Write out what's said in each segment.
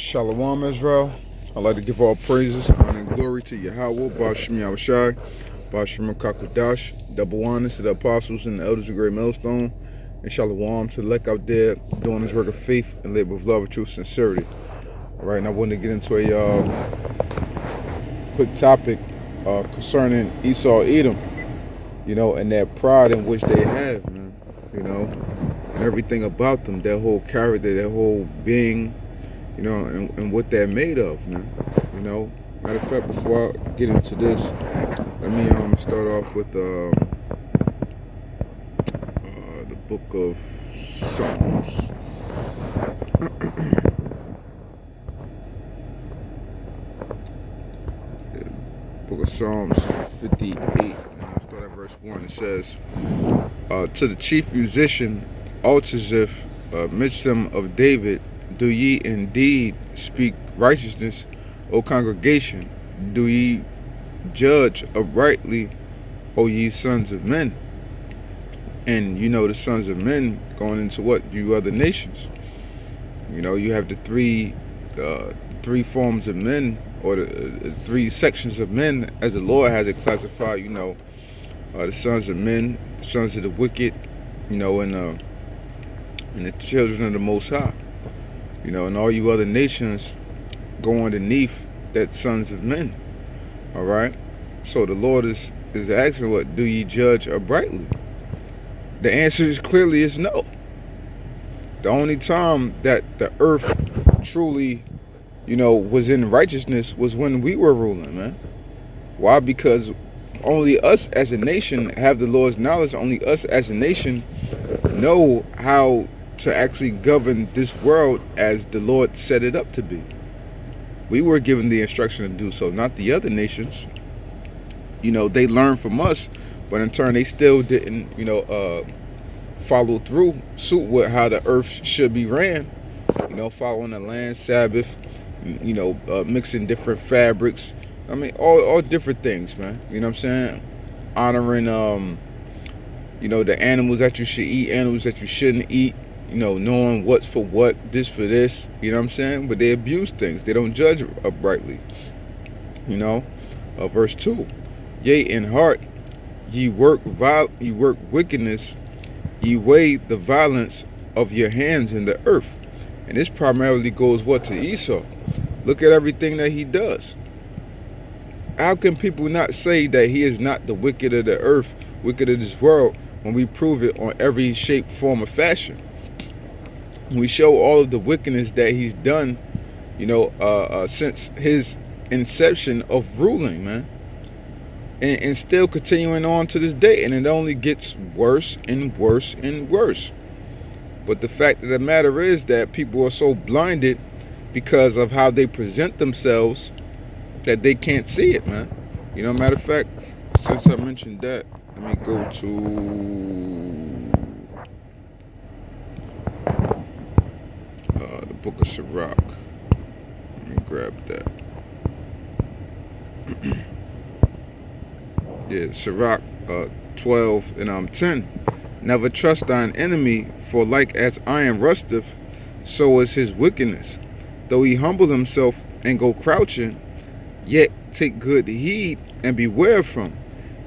Shalom, Israel. I'd like to give all praises, honor, and glory to Yahweh, Bashim Yahushai, Bashim Kakudash, double honors to the apostles and the elders of Great Millstone, and Shalom to the elect out there doing this work of faith and labor of love and true sincerity. All right, and I want to get into a quick topic concerning Esau, Edom, and that pride in which they have, man, and everything about them, their whole character, their whole being, and what they're made of, man. Matter of fact, before I get into this, let me start off with the book of Psalms. Book of Psalms 58, and I'll start at verse 1. It says, to the chief musician, Altazif, Mitzvah of David, do ye indeed speak righteousness, O congregation? Do ye judge uprightly, O ye sons of men? And the sons of men going into what? You other nations. You have the three forms of men, or the three sections of men, as the Lord has it classified. The sons of men, sons of the wicked, and the children of the Most High. And all you other nations go underneath that sons of men. All right. So the Lord is asking, what do ye judge uprightly? The answer is clearly is no. The only time that the earth truly, was in righteousness was when we were ruling, man. Why? Because only us as a nation have the Lord's knowledge. Only us as a nation know how to actually govern this world as the Lord set it up to be. We were given the instruction to do so, not the other nations. They learned from us, but in turn they still didn't, follow through suit with how the earth should be ran. Following the land Sabbath, mixing different fabrics. I mean, all different things, man. You know what I'm saying? Honoring, the animals that you should eat, animals that you shouldn't eat. Knowing what's for what, this for this, what I'm saying? But they abuse things. They don't judge uprightly. Verse 2. Yea, in heart, ye work wickedness, ye weigh the violence of your hands in the earth. And this primarily goes what to Esau. Look at everything that he does. How can people not say that he is not the wicked of the earth, wicked of this world, when we prove it on every shape, form, or fashion? We show all of the wickedness that he's done, since his inception of ruling, man, and still continuing on to this day, and it only gets worse and worse and worse. But the fact of the matter is that people are so blinded because of how they present themselves that they can't see it, man. Matter of fact, since I mentioned that, let me go to the book of Sirach. Let me grab that. Yeah, Sirach 12 and 10. Never trust thine enemy, for like as iron rusteth, so is his wickedness. Though he humble himself and go crouching, yet take good heed and beware of him,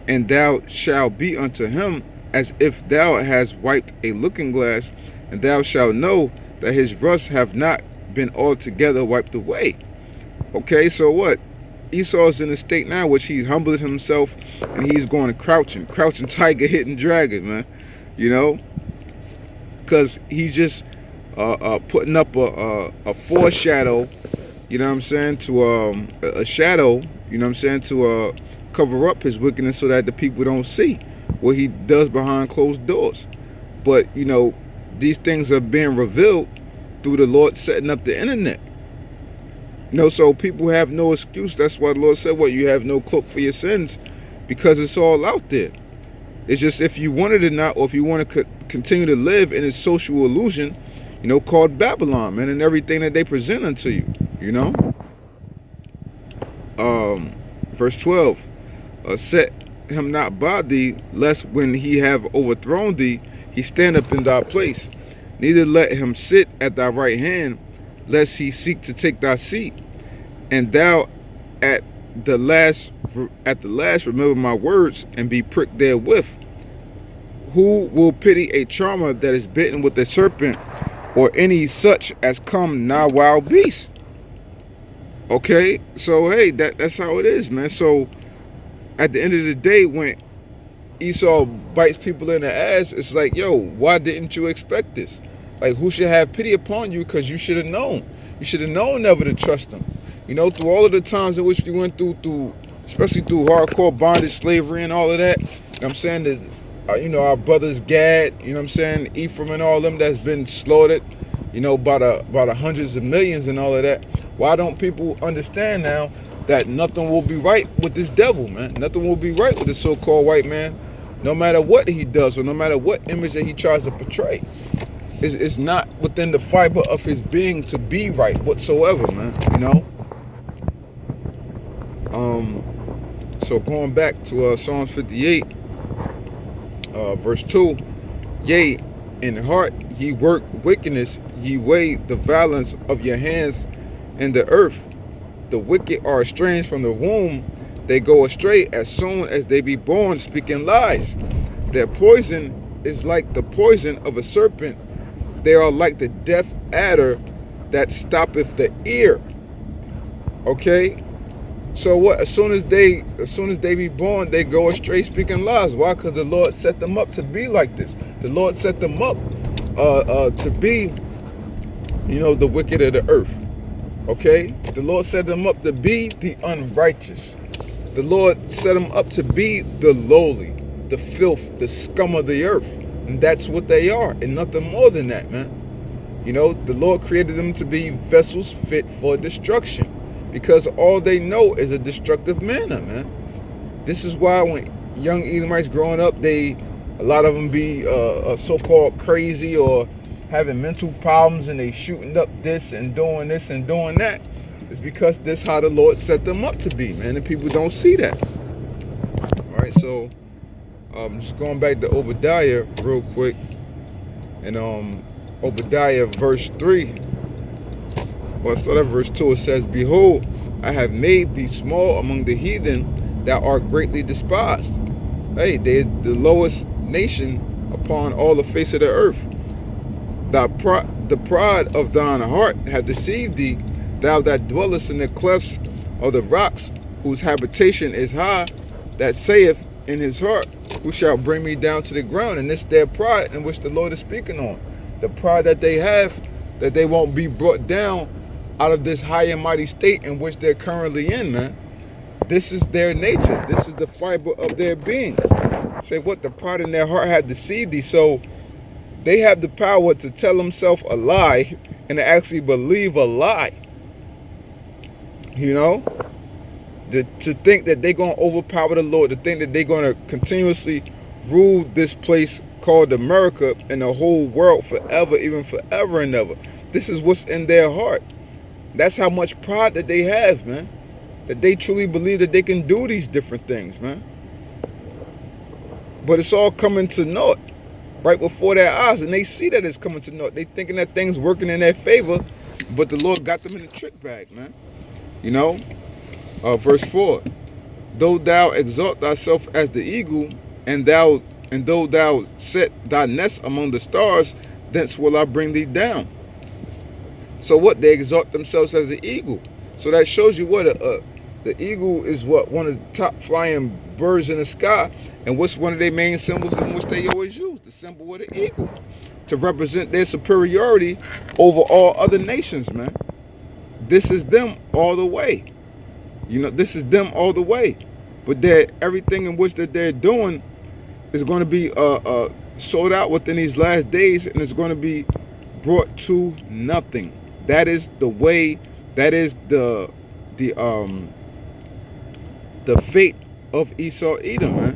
and thou shalt be unto him as if thou hast wiped a looking glass, and thou shalt know that his rust have not been altogether wiped away. Okay, so what? Esau's in a state now which he's humbled himself and he's going to crouching tiger, hidden dragon, man. Because he's just putting up a foreshadow, to a shadow, to cover up his wickedness so that the people don't see what he does behind closed doors. But these things are being revealed through the Lord setting up the internet. So people have no excuse. That's why the Lord said, what? You have no cloak for your sins, because it's all out there. It's just if you want it or not, or if you want to continue to live in this social illusion, called Babylon, man, and everything that they present unto you, Verse 12, set him not by thee, lest when he have overthrown thee, he stand up in thy place. Neither let him sit at thy right hand, lest he seek to take thy seat. And thou at the last remember my words, and be pricked therewith. Who will pity a charmer that is bitten with a serpent, or any such as come nigh wild beasts? Okay, so hey, that's how it is, man. So at the end of the day, when Esau bites people in the ass, it's like, yo, why didn't you expect this? Like, who should have pity upon you? Because you should have known. You should have known never to trust him. You know, through all of the times in which we went through especially through hardcore bondage, slavery, and all of that. You know what I'm saying? That, our brothers Gad, you know what I'm saying, Ephraim and all them that's been slaughtered, by the hundreds of millions and all of that. Why don't people understand now that nothing will be right with this devil, man? Nothing will be right with the so-called white man, no matter what he does or no matter what image that he tries to portray. It's not within the fiber of his being to be right whatsoever, man. So going back to Psalms 58, verse 2, yea, in heart ye work wickedness, ye weigh the violence of your hands in the earth. The wicked are estranged from the womb, they go astray as soon as they be born, speaking lies. Their poison is like the poison of a serpent, they are like the deaf adder that stoppeth the ear. Okay? So what? As soon as they be born, they go astray speaking lies. Why? Because the Lord set them up to be like this. The Lord set them up to be, the wicked of the earth. Okay? The Lord set them up to be the unrighteous. The Lord set them up to be the lowly, the filth, the scum of the earth. And that's what they are, and nothing more than that, man. The Lord created them to be vessels fit for destruction, because all they know is a destructive manner, man. This is why when young Edomites growing up, a lot of them be so-called crazy or having mental problems, and they shooting up this and doing that. It's because this how the Lord set them up to be, man, and people don't see that. All right, so just going back to Obadiah real quick, and Obadiah verse 3. Well, start at verse 2. It says, behold, I have made thee small among the heathen, thou art greatly despised. Hey, they're the lowest nation upon all the face of the earth. The pride of thine heart hath deceived thee, thou that dwellest in the clefts of the rocks, whose habitation is high, that saith in his heart, who shall bring me down to the ground? And it's their pride in which the Lord is speaking on. The pride that they have, that they won't be brought down out of this high and mighty state in which they're currently in, man. This is their nature. This is the fiber of their being. Say what? The pride in their heart had deceived thee. So they have the power to tell themselves a lie and to actually believe a lie. To think that they're going to overpower the Lord, to think that they're going to continuously rule this place called America and the whole world forever, even forever and ever. This is what's in their heart. That's how much pride that they have, man. That they truly believe that they can do these different things, man. But it's all coming to naught right before their eyes, and they see that it's coming to naught. They thinking that things working in their favor, but the Lord got them in the trick bag, man. Verse 4. Though thou exalt thyself as the eagle, and though thou set thy nest among the stars, thence will I bring thee down. So what? They exalt themselves as the eagle. So that shows you what the eagle is, what, one of the top flying birds in the sky. And what's one of their main symbols in which they always use? The symbol of the eagle, to represent their superiority over all other nations, man. This is them all the way. This is them all the way. But everything in which that they're doing is going to be sold out within these last days, and it's going to be brought to nothing. That is the way. That is the fate of Esau Edom, man.